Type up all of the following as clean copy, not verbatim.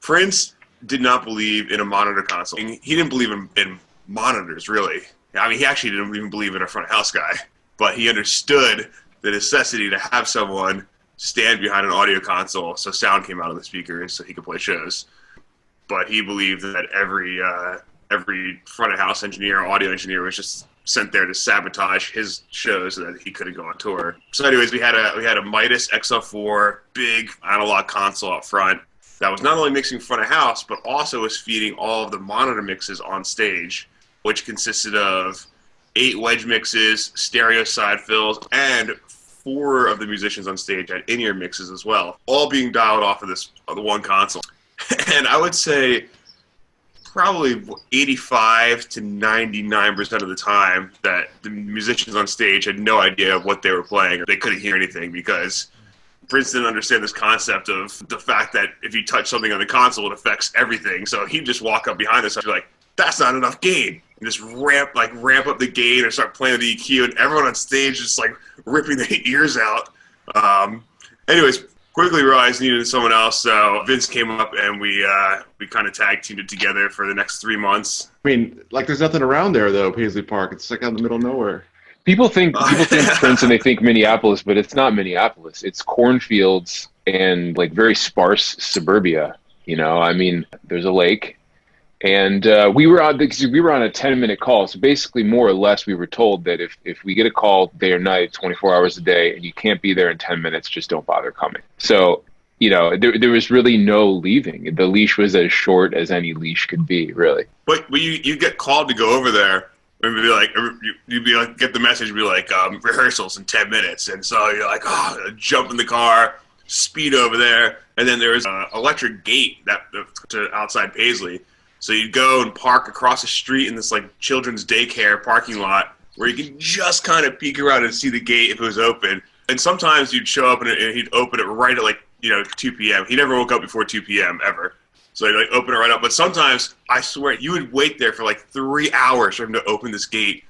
Prince did not believe in a monitor console. He didn't believe in monitors, really. I mean, he actually didn't even believe in a front of house guy, but he understood the necessity to have someone stand behind an audio console so sound came out of the speakers so he could play shows. But he believed that every front of house engineer, audio engineer was just sent there to sabotage his shows so that he couldn't go on tour. So anyways, we had a Midas XL4 big analog console up front that was not only mixing front of house, but also was feeding all of the monitor mixes on stage, which consisted of 8 wedge mixes, stereo side fills, and 4 of the musicians on stage had in-ear mixes as well, all being dialed off of the one console. And I would say probably 85 to 99% of the time that the musicians on stage had no idea of what they were playing, or they couldn't hear anything because Prince didn't understand this concept of the fact that if you touch something on the console, it affects everything. So he'd just walk up behind us and be like, "That's not enough gain," and just ramp up the gain or start playing the EQ, and everyone on stage just like ripping their ears out. Anyways, quickly realized needed someone else, so Vince came up and we kind of tag teamed it together for the next 3 months. I mean, like, there's nothing around there though, Paisley Park. It's like out in the middle of nowhere. People think Prince and they think Minneapolis, but it's not Minneapolis. It's cornfields and like very sparse suburbia. You know, I mean, there's a lake, and we were on a 10-minute call. So basically, more or less, we were told that if we get a call day or night, 24 hours a day, and you can't be there in 10 minutes, just don't bother coming. So, you know, there was really no leaving. The leash was as short as any leash could be, really. But you get called to go over there. And you'd be like, get the message, be like, rehearsals in 10 minutes. And so you're like, oh, jump in the car, speed over there. And then there was an electric gate to outside Paisley. So you'd go and park across the street in this like children's daycare parking lot where you could just kind of peek around and see the gate if it was open. And sometimes you'd show up and he'd open it right at 2 p.m. He never woke up before 2 p.m. ever. So he'd like open it right up. But sometimes, I swear, you would wait there for like 3 hours for him to open this gate.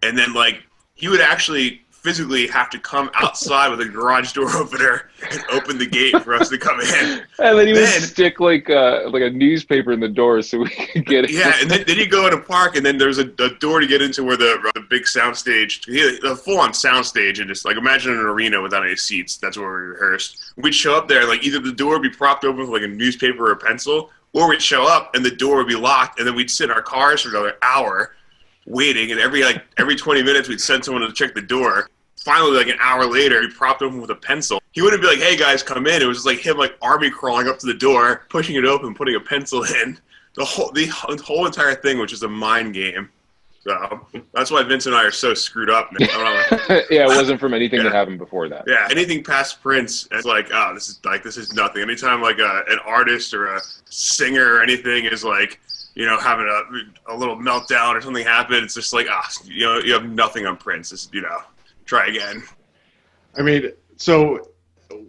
And then like he would actually physically have to come outside with a garage door opener and open the gate for us to come in. And then he would stick like a newspaper in the door so we could get in. Yeah, and then you go in a park, and then there's a door to get into where the big sound stage, the full-on sound stage, and just like imagine an arena without any seats. That's where we rehearsed. We'd show up there, like either the door would be propped open with like a newspaper or a pencil, or we'd show up and the door would be locked, and then we'd sit in our cars for another hour waiting, and every 20 minutes we'd send someone to check the door. Finally, like an hour later, he propped open with a pencil. He wouldn't be like, "Hey guys, come in." It was just like him, like army crawling up to the door, pushing it open, putting a pencil in. The whole entire thing, which is a mind game. So that's why Vince and I are so screwed up, man. Yeah, it wasn't from anything that happened before that. Yeah, anything past Prince, it's like, oh, this is nothing. Anytime like an artist or a singer or anything is like, you know, having a little meltdown or something happen, it's just like, you have nothing on Prince. It's, try again. I mean, so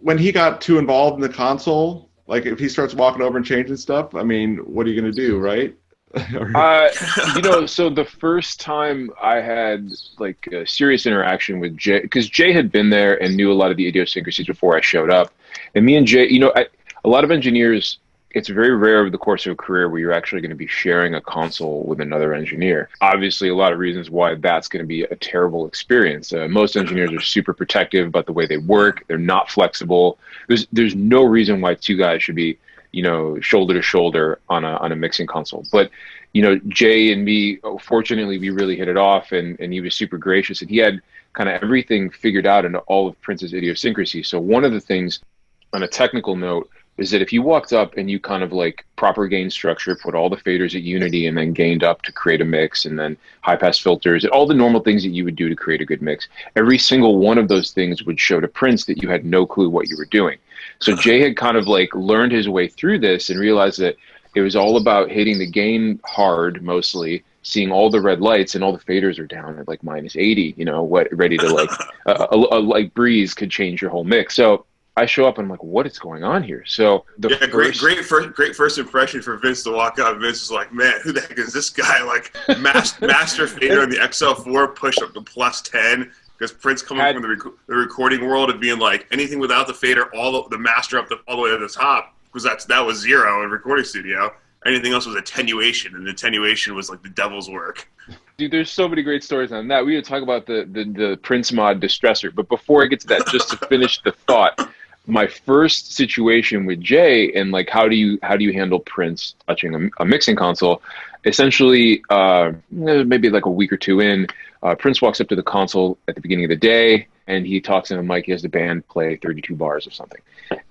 when he got too involved in the console, like if he starts walking over and changing stuff, I mean, what are you going to do, right? So the first time I had like a serious interaction with Jay, because Jay had been there and knew a lot of the idiosyncrasies before I showed up. And me and Jay, a lot of engineers, it's very rare over the course of a career where you're actually going to be sharing a console with another engineer. Obviously, a lot of reasons why that's going to be a terrible experience. Most engineers are super protective about the way they work. They're not flexible. There's no reason why 2 guys should be, shoulder to shoulder on a mixing console. But, Jay and me, fortunately, we really hit it off, and he was super gracious, and he had kind of everything figured out into all of Prince's idiosyncrasies. So one of the things on a technical note is that if you walked up and you kind of like proper gain structure, put all the faders at unity and then gained up to create a mix, and then high pass filters, all the normal things that you would do to create a good mix, every single one of those things would show to Prince that you had no clue what you were doing. So Jay had kind of like learned his way through this and realized that it was all about hitting the gain hard, mostly seeing all the red lights, and all the faders are down at like -80, ready to like, a like breeze could change your whole mix. So I show up and I'm like, what is going on here? So great first impression for Vince to walk up. Vince is like, man, who the heck is this guy? Like master fader on the XL4 pushed up to +10 because Prince coming from the recording world of being like anything without the fader, the master up all the way to the top because that was zero in recording studio. Anything else was attenuation, and attenuation was like the devil's work. Dude, there's so many great stories on that. We would talk about the Prince mod distressor, but before I get to that, just to finish the thought, my first situation with Jay and like how do you handle Prince touching a mixing console? Essentially, maybe like a week or two in, Prince walks up to the console at the beginning of the day, and he talks in a mic. He has the band play 32 bars or something,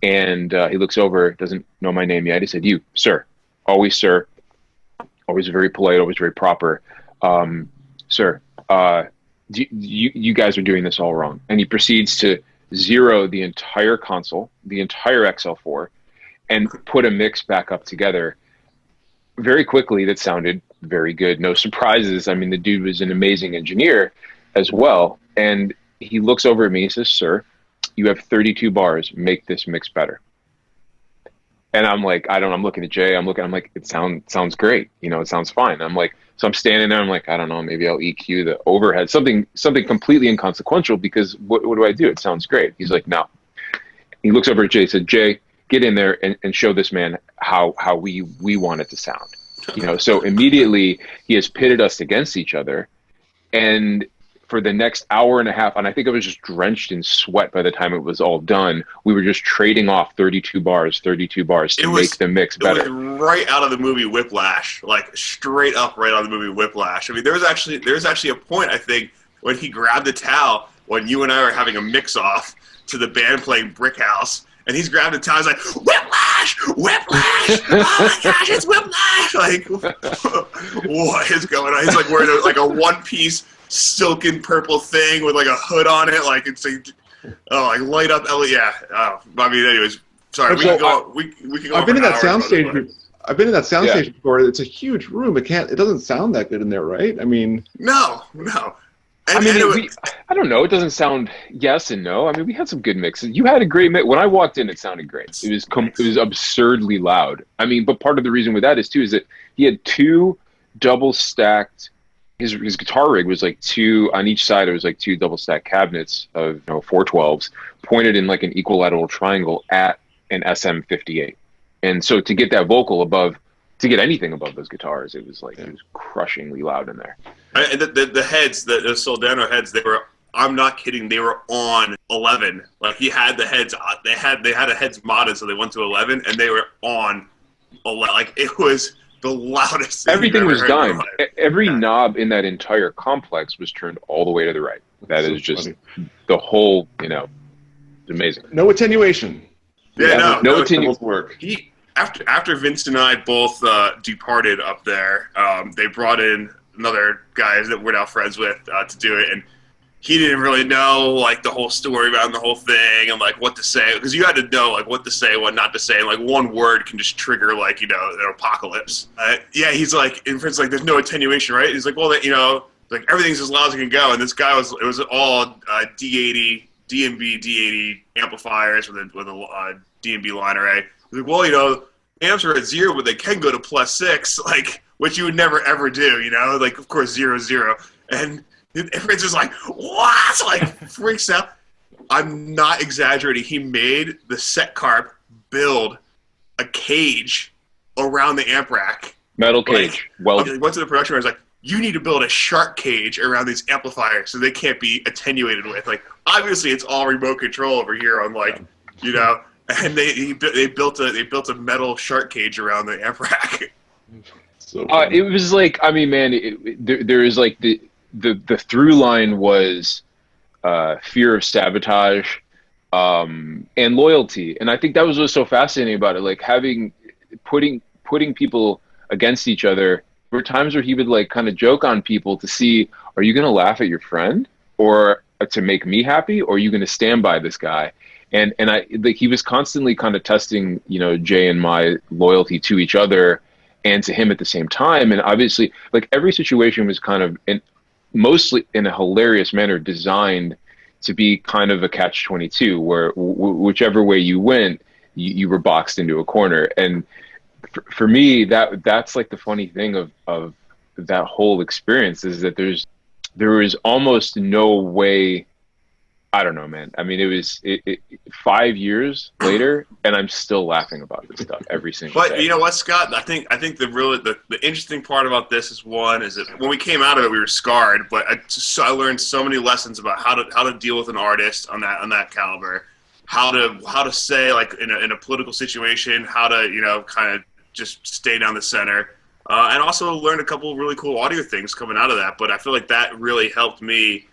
and he looks over, doesn't know my name yet. He said, "You, sir." Always sir, always very polite, always very proper. Sir, you guys are doing this all wrong. And he proceeds to zero the entire console, the entire XL4, and put a mix back up together very quickly that sounded very good. No surprises. I mean, the dude was an amazing engineer as well. And he looks over at me and says, "Sir, you have 32 bars. Make this mix better." And I'm like, I'm looking at Jay. I'm like, it sounds great. You know, it sounds fine. I'm like, so I'm standing there. I'm like, I don't know, maybe I'll EQ the overhead, something completely inconsequential because what do I do? It sounds great. He's like, no. He looks over at Jay, said, "Jay, get in there and show this man how we want it to sound." You know, so immediately he has pitted us against each other. And for the next hour and a half, and I think I was just drenched in sweat by the time it was all done, we were just trading off 32 bars to make the mix better. It was right out of the movie Whiplash, like straight up right out of the movie Whiplash. I mean, there was actually a point, I think, when he grabbed the towel when you and I were having a mix-off to the band playing Brick House, and he's grabbed the towel, he's like, "Whiplash! Whiplash! Oh my gosh, it's Whiplash!" Like, what is going on? He's like wearing a one-piece silken purple thing with like a hood on it, like it's like, like light up Elliot. Yeah. I mean, anyways, sorry. We can go. I've been in that soundstage. I've been in that soundstage before. It's a huge room. It doesn't sound that good in there, right? I mean, no. I mean, I don't know. It doesn't sound yes and no. I mean, we had some good mixes. You had a great mix. When I walked in, it sounded great. It was absurdly loud. I mean, but part of the reason with that is that he had two double stacked. His guitar rig was like two on each side. It was like two double stack cabinets of 412s pointed in like an equilateral triangle at an SM58. And so to get that vocal to get anything above those guitars, it was crushingly loud in there. And the heads, the Soldano heads, I'm not kidding, they were on 11. Like he had the heads, they had a heads modded, so they went to 11, and they were on 11. Like it was the loudest thing. Everything was done. Every knob in that entire complex was turned all the way to the right. That is just funny. The whole, it's amazing. No attenuation. Yeah, no attenuation work. After Vince and I both departed up there, they brought in another guy that we're now friends with to do it, and he didn't really know like the whole story about the whole thing and like what to say, because you had to know like what to say, what not to say, and like one word can just trigger like an apocalypse. He's like, in Prince, like there's no attenuation, right? He's like, well, like everything's as loud as it can go, and this guy it was all D80 DMB D80 amplifiers with a DMB line array. He's like, well, amps are at 0, but they can go to +6, like which you would never ever do, like of course 0 0, and Prince is like, what? Like, freaks out. I'm not exaggerating. He made the set carp build a cage around the amp rack. Metal cage. Well, he went to the production room. He was like, you need to build a shark cage around these amplifiers so they can't be attenuated with. Like, obviously, it's all remote control over here on, like, and they built a metal shark cage around the amp rack. So it was like, I mean, man, there is like the through line was fear of sabotage and loyalty, and I think that was what's so fascinating about it. Like putting people against each other. There were times where he would like kind of joke on people to see, are you going to laugh at your friend, or to make me happy, or are you going to stand by this guy? And he was constantly kind of testing, Jay and my loyalty to each other and to him at the same time. And obviously, like every situation was kind of mostly in a hilarious manner designed to be kind of a catch-22, where whichever way you went, you were boxed into a corner. And for me, that's like the funny thing of that whole experience, is that there is almost no way I don't know, man. I mean, it 5 years later, and I'm still laughing about this stuff every single But day. you know what, Scott? I think the interesting part about this is that when we came out of it, we were scarred. But I learned so many lessons about how to deal with an artist on that caliber, how to say, like, in a political situation, how to, kind of just stay down the center, and also learned a couple of really cool audio things coming out of that. But I feel like that really helped me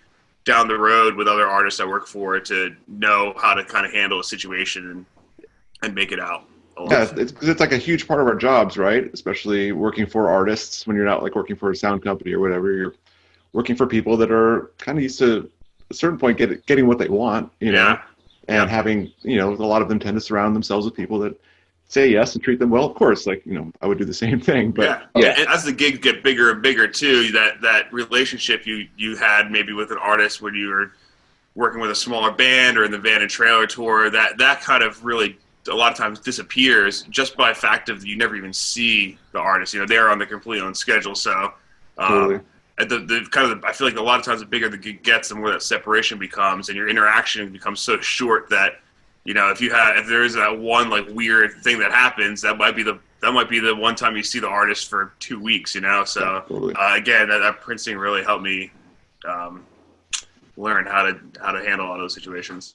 down the road with other artists I work for to know how to kind of handle a situation and make it out. Yeah, it's like a huge part of our jobs, right? Especially working for artists when you're not like working for a sound company or whatever. You're working for people that are kind of used to a certain point getting what they want, Yeah. and having, a lot of them tend to surround themselves with people that say yes and treat them well. Of course, like, I would do the same thing, but yeah. And as the gigs get bigger and bigger too, that relationship you had maybe with an artist when you were working with a smaller band or in the van and trailer tour, that kind of really a lot of times disappears just by fact of you never even see the artist. They're on the completely own schedule. So totally. at the kind of I feel like a lot of times the bigger the gig gets, the more that separation becomes, and your interaction becomes so short that if there is that one like weird thing that happens, that might be the one time you see the artist for 2 weeks. So Yeah, totally. Again, that Princeton really helped me learn how to handle all those situations.